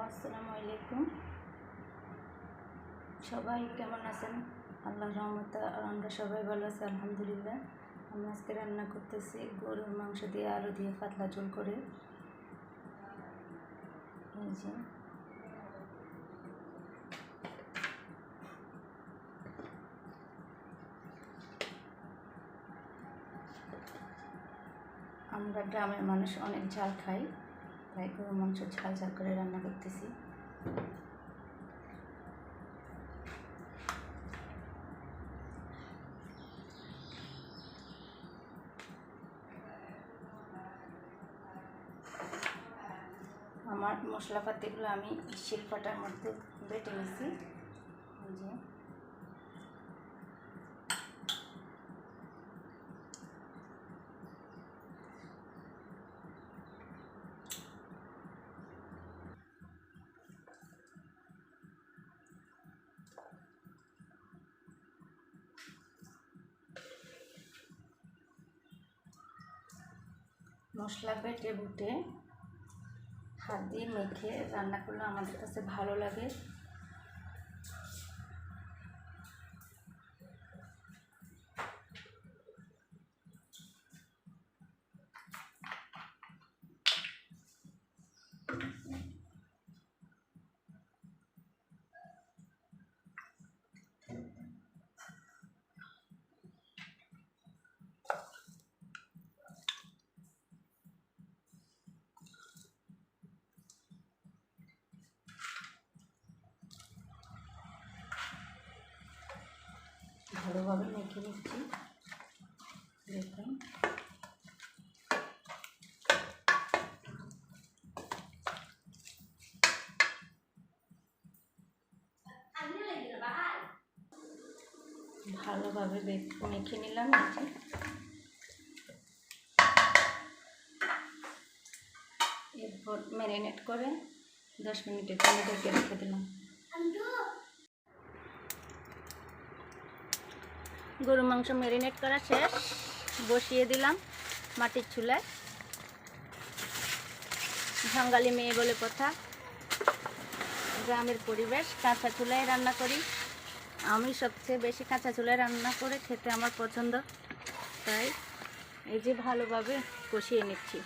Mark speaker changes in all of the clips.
Speaker 1: আসসালামু আলাইকুম। সবাই কেমন আছেন? আল্লাহর রহমতে আমরা সবাই ভালো আছি, আলহামদুলিল্লাহ। আমি আজকে রান্না করতেছি গরুর মাংস দিয়ে আলু দিয়ে পাতলা ঝোল করে। এই যে আমরা গ্রামের মানুষ অনেক ঝাল খাই, তাই গরুর মাংস ঝাল ঝাল করে রান্না করতেছি। আমার মশলাপাতিগুলো আমি শিলপাটার মধ্যে বেটে নিয়েছি। এই যে মশলা বেটে বুটে হাত দিয়ে মেখে রান্না করলে আমাদের কাছে ভালো লাগে। ভালোভাবে মেখে নিচ্ছি। দেখুন ভালোভাবে মেখে নিলাম। এরপর ম্যারিনেট করে 10 মিনিটের জন্য ঢেকে রেখে দিলাম। গরু মাংস ম্যারিনেট করা শেষ, বসিয়ে দিলাম মাটির চুলায়। বাঙালি মেয়ে বলে কথা, গ্রামের পরিবেশ, কাঁচা চুলায় রান্না করি। আমি সবচেয়ে বেশি কাঁচা চুলায় রান্না করে খেতে আমার পছন্দ, তাই এই যে ভালোভাবে কষিয়ে নিচ্ছি।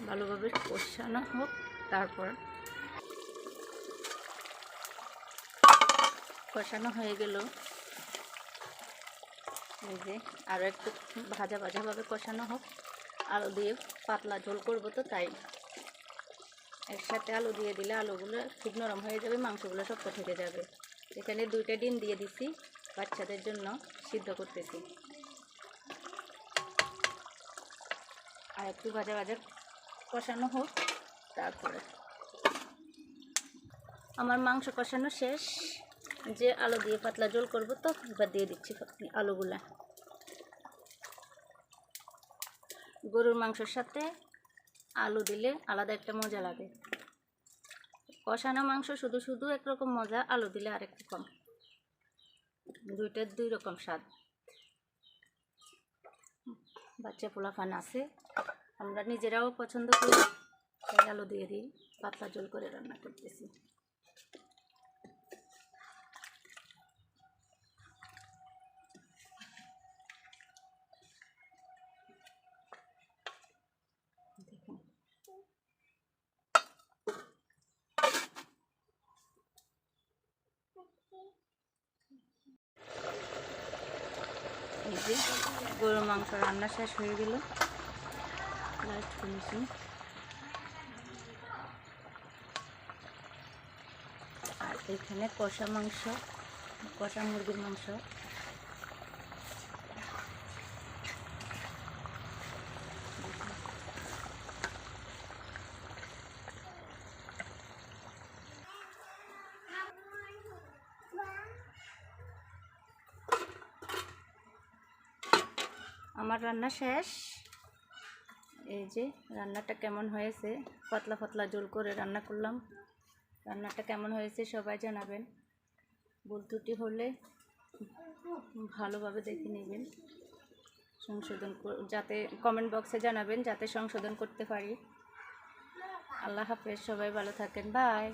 Speaker 1: ভালোভাবে কষানো হোক, তারপর কষানো হয়ে গেল। এই যে আরও একটু ভাজা ভাজাভাবে কষানো হোক। আলু দিয়ে পাতলা ঝোল করবো তো, তাই একসাথে আলু দিয়ে দিলে আলুগুলো খুব নরম হয়ে যাবে, মাংসগুলো সব থেকে যাবে। এখানে 2টা ডিম দিয়ে দিছি, বাচ্চাদের জন্য সিদ্ধ করতেছি। আর একটু ভাজা ভাজা কষানো হোক, তারপরে আমার মাংস কষানো শেষ। যে আলু দিয়ে পাতলা ঝোল করবো তো, এবার দিয়ে দিচ্ছি আলুগুলা। গরুর মাংসের সাথে আলু দিলে আলাদা একটা মজা লাগে। কষানো মাংস শুধু শুধু একরকম মজা, আলু দিলে আরেক রকম। দুইটার 2 রকম স্বাদ। বাচ্চা পোলাপান আছে, আমরা নিজেরাও পছন্দ করি, তাই আলু দিয়ে দিই পাতলা ঝোল করে রান্না করতেছি। দেখুন এই যে গরুর মাংস রান্না শেষ হয়ে গেল, লাস্ট ফিনিশিং। আর এখানে কষা মাংস, কষা মুরগির মাংস। আমার রান্না শেষ। এই যে রান্নাটা কেমন হয়েছে, পাতলা পাতলা ঝোল করে রান্না করলাম। রান্নাটা কেমন হয়েছে সবাই জানাবেন। ভুল ত্রুটি হলে ভালোভাবে দেখে নেবেন, যাতে কমেন্ট বক্সে জানাবেন যাতে সংশোধন করতে পারি। আল্লাহ হাফেজ, সবাই ভালো থাকেন, বাই।